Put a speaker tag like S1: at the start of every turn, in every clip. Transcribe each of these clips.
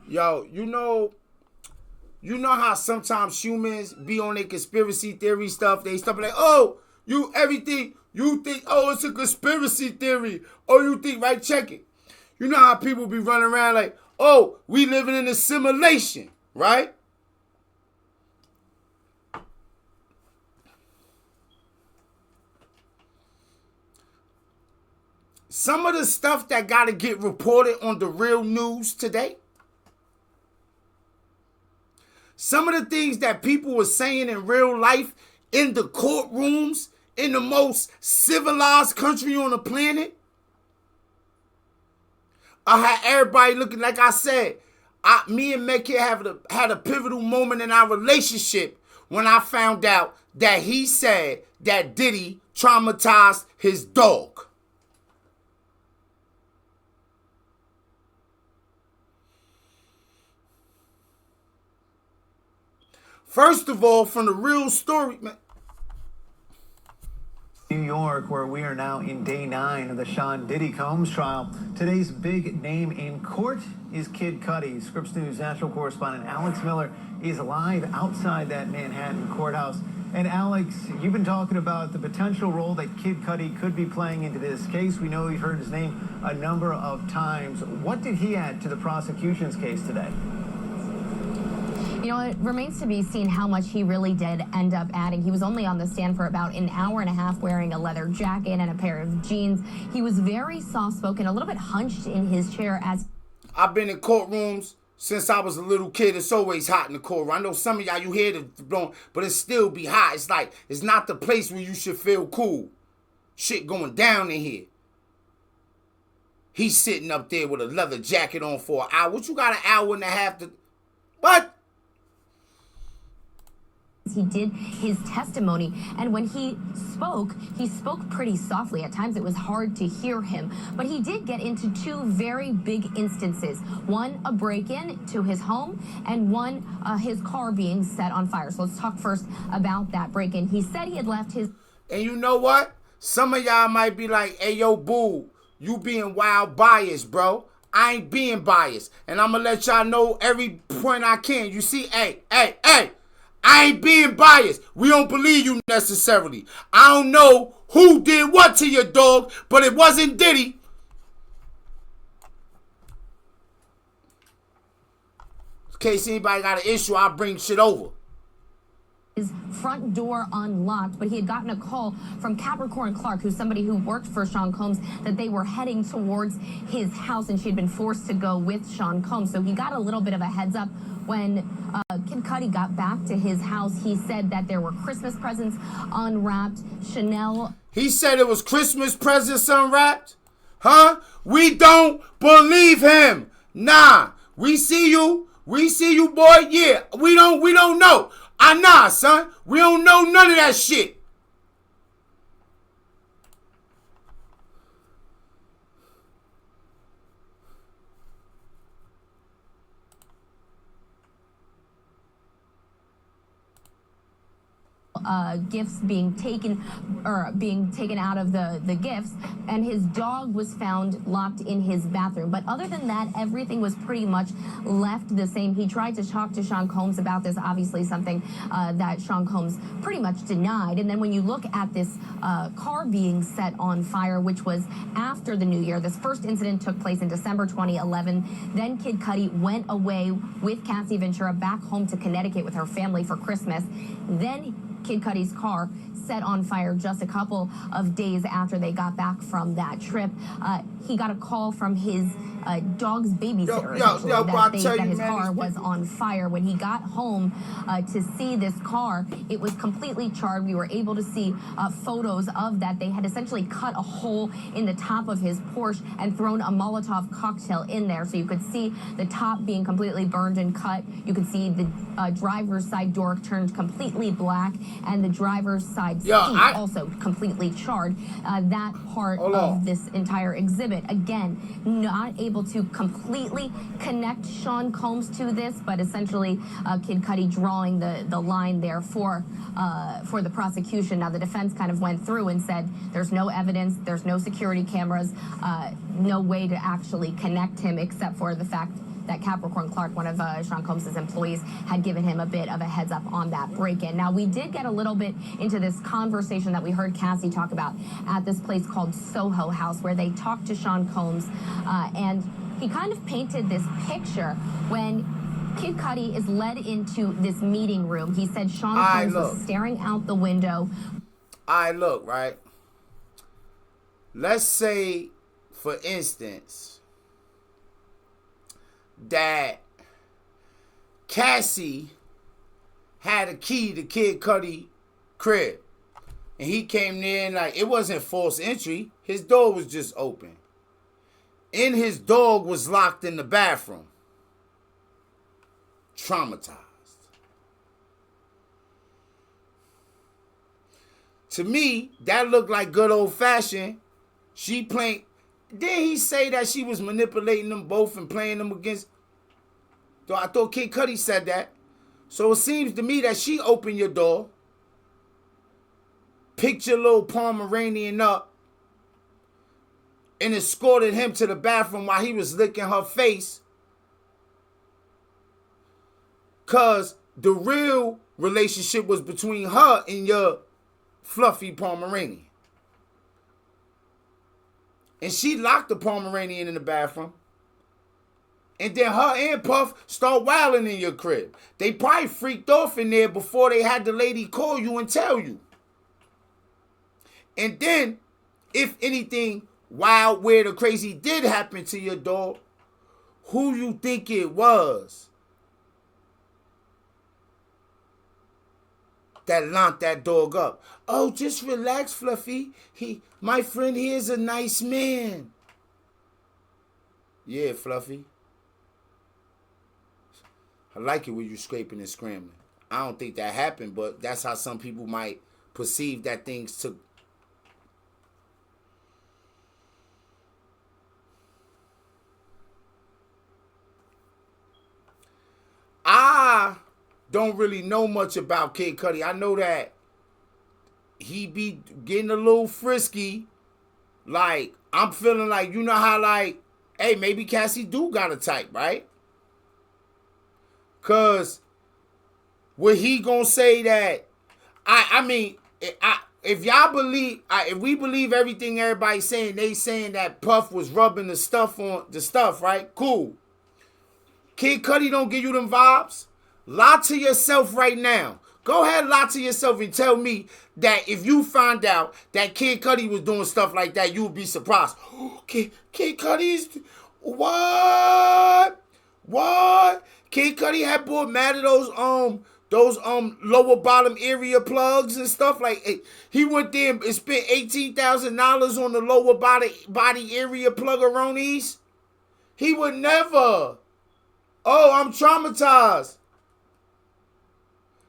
S1: Yo, you know how sometimes humans be on their conspiracy theory stuff. They stuff like, oh, everything you think, oh, it's a conspiracy theory. Oh, you think, right? Check it. You know how people be running around like, oh, we living in a simulation, right? Some of the stuff that got to get reported on the real news today, some of the things that people were saying in real life, in the courtrooms, in the most civilized country on the planet, I had everybody looking, like I said, me and Metcalf had a pivotal moment in our relationship when I found out that he said that Diddy traumatized his dog. First of all, from the real story, man.
S2: New York, where we are now in day 9 of the Sean Diddy Combs trial. Today's big name in court is Kid Cudi. Scripps News national correspondent Alex Miller is live outside that Manhattan courthouse. And Alex, you've been talking about the potential role that Kid Cudi could be playing into this case. We know you've heard his name a number of times. What did he add to the prosecution's case today?
S3: You know, it remains to be seen how much he really did end up adding. He was only on the stand for about an hour and a half wearing a leather jacket and a pair of jeans. He was very soft-spoken, a little bit hunched in his chair as...
S1: I've been in courtrooms since I was a little kid. It's always hot in the courtroom. I know some of y'all, you hear the blowing, but it still be hot. It's like, it's not the place where you should feel cool. Shit going down in here. He's sitting up there with a leather jacket on for an hour. What you got an hour and a half to... What?
S3: He did his testimony, and when he spoke pretty softly. At times it was hard to hear him, but he did get into 2 very big instances. One, a break-in to his home, and one, his car being set on fire. So let's talk first about that break-in. He said he had left his...
S1: And you know what? Some of y'all might be like, hey, yo, boo, you being wild biased, bro. I ain't being biased, and I'm gonna let y'all know every point I can. You see, hey, I ain't being biased. We don't believe you necessarily. I don't know who did what to your dog, but it wasn't Diddy. In case anybody got an issue, I'll bring shit over.
S3: His front door unlocked, but he had gotten a call from Capricorn Clark, who's somebody who worked for Sean Combs, that they were heading towards his house, and she had been forced to go with Sean Combs. So he got a little bit of a heads up. When Kid Cudi got back to his house, he said that there were Christmas presents unwrapped, Chanel...
S1: He said it was Christmas presents unwrapped? Huh? We don't believe him. Nah. We see you, boy. Yeah. We don't know. Nah, son. We don't know none of that shit.
S3: Gifts being taken out of the gifts, and his dog was found locked in his bathroom. But other than that, everything was pretty much left the same. He tried to talk to Sean Combs about this, obviously something that Sean Combs pretty much denied. And then when you look at this car being set on fire, which was after the new year, this first incident took place in December 2011. Then Kid Cudi went away with Cassie Ventura back home to Connecticut with her family for Christmas. Then Kid Cudi's car set on fire just a couple of days after they got back from that trip. He got a call from his dog's babysitter that his car was on fire. When he got home to see this car, it was completely charred. We were able to see photos of that. They had essentially cut a hole in the top of his Porsche and thrown a Molotov cocktail in there. So you could see the top being completely burned and cut. You could see the driver's side door turned completely black, and the driver's side seat also completely charred. That part of this entire exhibit, again, not able to completely connect Sean Combs to this, but essentially Kid Cudi drawing the line there for the prosecution. Now, the defense kind of went through and said there's no evidence, there's no security cameras, no way to actually connect him except for the fact that Capricorn Clark, one of Sean Combs' employees, had given him a bit of a heads up on that break-in. Now, we did get a little bit into this conversation that we heard Cassie talk about at this place called Soho House, where they talked to Sean Combs, and he kind of painted this picture when Kid Cudi is led into this meeting room. He said Sean Combs was staring out the window.
S1: Look, right? Let's say, for instance, that Cassie had a key to Kid Cudi crib. And he came there and like, it wasn't forced entry. His door was just open. And his dog was locked in the bathroom. Traumatized. To me, that looked like good old fashioned. She playing. Did he say that she was manipulating them both and playing them against? I thought Kid Cudi said that. So it seems to me that she opened your door, picked your little Pomeranian up, and escorted him to the bathroom while he was licking her face. Because the real relationship was between her and your fluffy Pomeranian. And she locked the Pomeranian in the bathroom. And then her and Puff start wilding in your crib. They probably freaked off in there before they had the lady call you and tell you. And then, if anything wild, weird, or crazy did happen to your dog, who you think it was that locked that dog up? Oh, just relax, Fluffy. My friend here is a nice man. Yeah, Fluffy. I like it when you scraping and scrambling. I don't think that happened, but that's how some people might perceive that things took. I don't really know much about Kid Cudi. I know that he be getting a little frisky. Like, I'm feeling like, you know how like, hey, maybe Cassie do got a type, right? Cause would he gonna say that? I mean, if y'all believe, if we believe everything everybody's saying, they saying that Puff was rubbing the stuff on the stuff, right? Cool. Kid Cudi don't give you them vibes. Lie to yourself right now. Go ahead, lie to yourself and tell me that if you find out that Kid Cudi was doing stuff like that, you would be surprised. Kid Cudi's what? Kid Cudi had bought mad at those lower bottom area plugs and stuff. Like, he went there and spent $18,000 on the lower body area pluggeronis. He would never. Oh, I'm traumatized.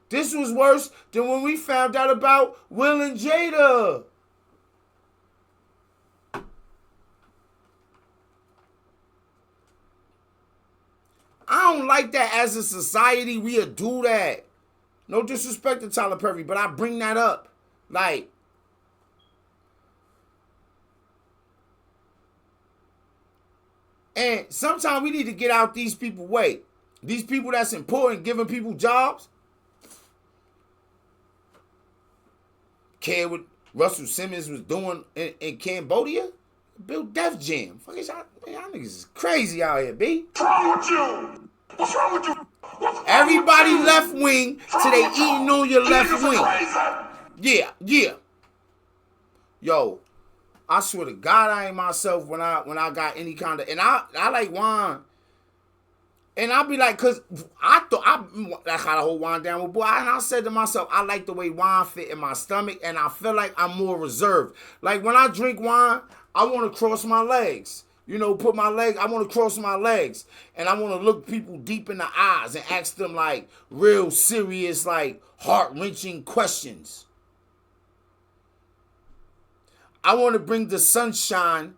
S1: This was worse than when we found out about Will and Jada. I don't like that as a society. We'll do that. No disrespect to Tyler Perry, but I bring that up. Like, and sometimes we need to get out these people's way. These people that's important, giving people jobs. Care what Russell Simmons was doing in Cambodia? Built Def Jam. Fuck is y'all niggas is crazy out here, B.
S4: What's wrong with you? What's wrong with you?
S1: Everybody left wing till they eating on your left wing. Yeah. Yo, I swear to God, I ain't myself when I got any kind of, and I like wine. And I'll be like, cause I had a whole wine down with boy, and I said to myself, I like the way wine fit in my stomach, and I feel like I'm more reserved. Like when I drink wine, I want to cross my legs. You know, I want to cross my legs, and I want to look people deep in the eyes and ask them like real serious, like heart-wrenching questions. I want to bring the sunshine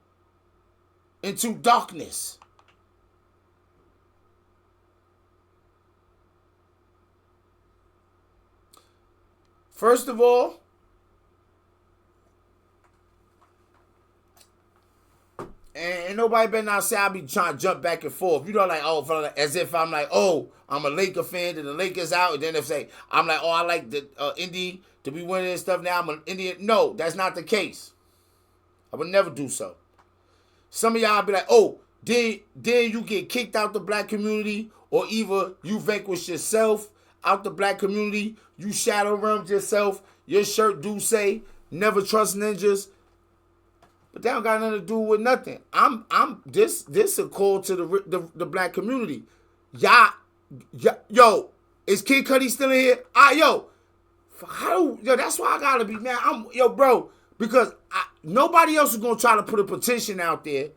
S1: into darkness. First of all, and ain't nobody better not say I be trying to jump back and forth. You know, like, oh, as if I'm like, oh, I'm a Laker fan, and the Lakers out, and then if say, I'm like, oh, I like the Indy to be winning and stuff now, I'm an Indian. No, that's not the case. I would never do so. Some of y'all be like, oh, then you get kicked out the black community, or either you vanquish yourself out the black community, you shadow realmed yourself, your shirt do say, never trust ninjas. But that don't got nothing to do with nothing. This a call to the black community. Yo, is Kid Cudi still in here? Yo, that's why I gotta be mad. Bro, because nobody else is gonna try to put a petition out there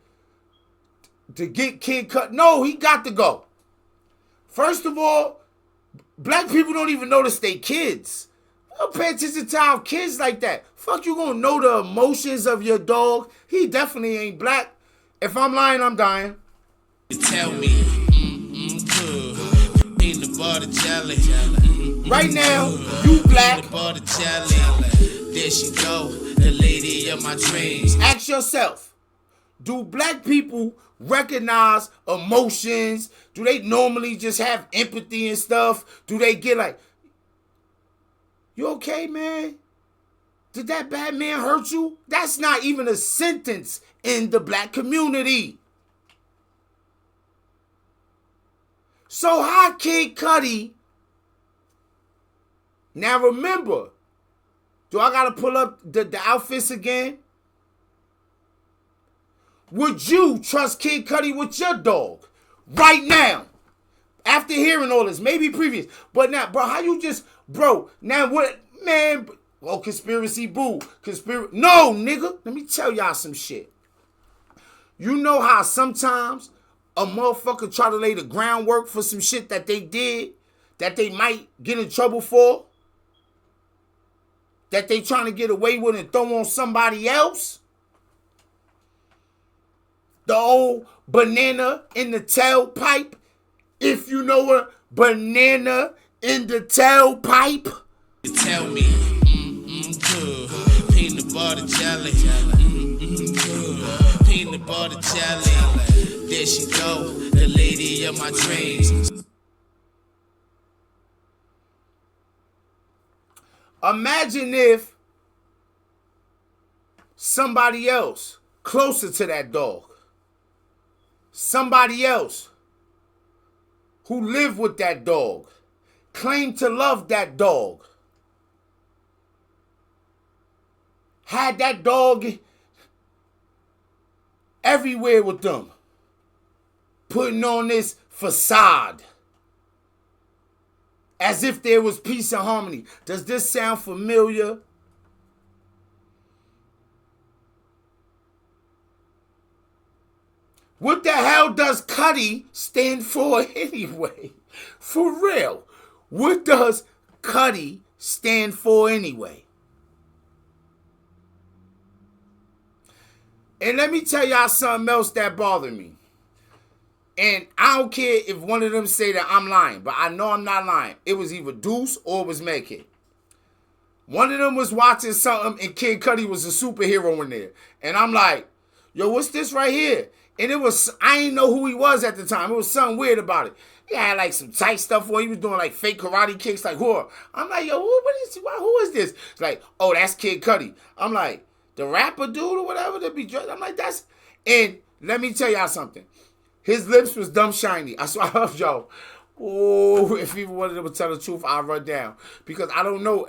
S1: to get Kid Cudi. No, he got to go. First of all, black people don't even notice they kids. Don't pay attention to our kids like that. Fuck, you gonna know the emotions of your dog? He definitely ain't black. If I'm lying, I'm dying.
S5: Tell me, peanut butter jelly.
S1: Right now, you black.
S5: Peanut butter jelly. There she go, the lady of my dreams.
S1: Ask yourself, do black people recognize emotions? Do they normally just have empathy and stuff? Do they get like, you okay, man? Did that bad man hurt you? That's not even a sentence in the black community. So how Kid Cudi? Now remember, do I gotta pull up the outfits again? Would you trust Kid Cudi with your dog right now? After hearing all this, maybe previous, but now, bro, how you just, bro, now what, man, oh, conspiracy, boo, no, nigga, let me tell y'all some shit. You know how sometimes a motherfucker try to lay the groundwork for some shit that they did, that they might get in trouble for, that they trying to get away with and throw on somebody else? The old banana in the tailpipe. If you know what banana in the tailpipe.
S5: Tell me, good. Peanut butter jelly. Good. Peanut butter jelly. There she go, the lady of my dreams.
S1: Imagine if somebody else closer to that dog, somebody else who lived with that dog, claimed to love that dog, had that dog everywhere with them, putting on this facade as if there was peace and harmony. Does this sound familiar? What the hell does Cudi stand for anyway? For real. What does Cudi stand for anyway? And let me tell y'all something else that bothered me. And I don't care if one of them say that I'm lying, but I know I'm not lying. It was either Deuce or it was Medkit. One of them was watching something and Kid Cudi was a superhero in there. And I'm like, yo, what's this right here? And it was, I didn't know who he was at the time. It was something weird about it. He had like some tight stuff where he was doing like fake karate kicks, like who? I'm like, yo, who is this? It's like, oh, that's Kid Cudi. I'm like, the rapper dude or whatever that be dressed. I'm like, that's, and let me tell y'all something. His lips was dumb shiny. I swear, yo. Oh, if even one of them would tell the truth, I'll run down. Because I don't know.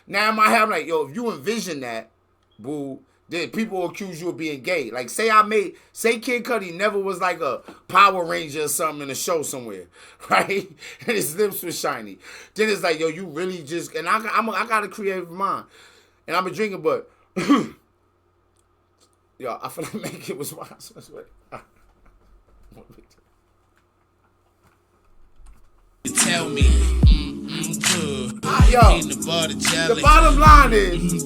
S1: Now in my head, I'm like, yo, if you envision that, boo, then people will accuse you of being gay. Like, say Kid Cudi never was like a Power Ranger or something in a show somewhere, right? And his lips was shiny. Then it's like, yo, you really just, and I got a creative mind. And I'm a drinker, but, yo, I feel like Medkit was wild.
S5: Tell me, good.
S1: Yo, the bottom line is,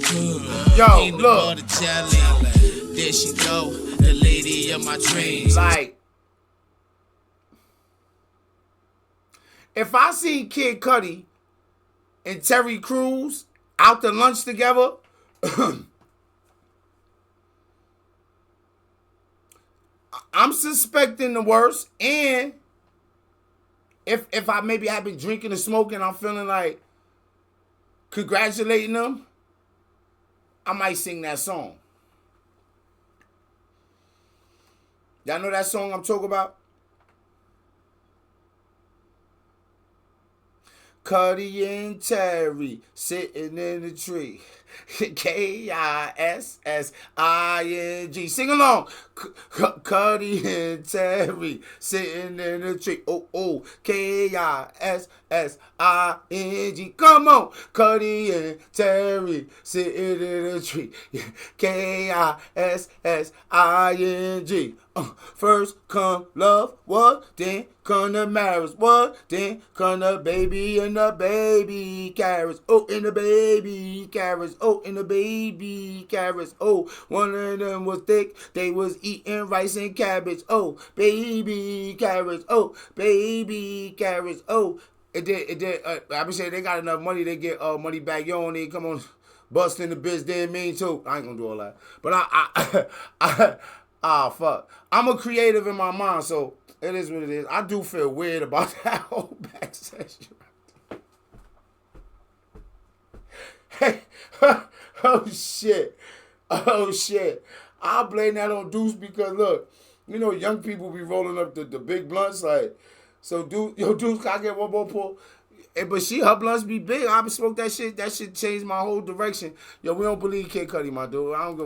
S1: yo, look,
S5: there she go, the lady of my dreams.
S1: Like, if I seen Kid Cudi and Terry Crews out to lunch together, I'm suspecting the worst, and if I maybe have been drinking and smoking, I'm feeling like congratulating them, I might sing that song. Y'all know that song I'm talking about? Cudi and Terry sitting in the tree. Kissing. Sing along. Cudi and Terry sitting in the tree. Oh, Kissing. Come on. Cudi and Terry sitting in the tree. Kissing. First come love, what? Then come the marriage, what? Then come the baby and the baby carrots. Oh, and the baby carrots. Oh, and the baby carrots. Oh, one of them was thick. They was eating rice and cabbage. Oh, baby carrots. Oh, baby carrots. Oh, it did. I be saying they got enough money. They get money back. You don't need come on, busting the biz. They mean too. I ain't gonna do all that. But fuck. I'm a creative in my mind, so it is what it is. I do feel weird about that whole back session. Hey, oh shit. I'll blame that on Deuce because look, you know, young people be rolling up the big blunts like, so Deuce, can I get one more pull? But her blunts be big. I smoke that shit. That shit changed my whole direction. Yo, we don't believe Kid Cudi, my dude. I don't give a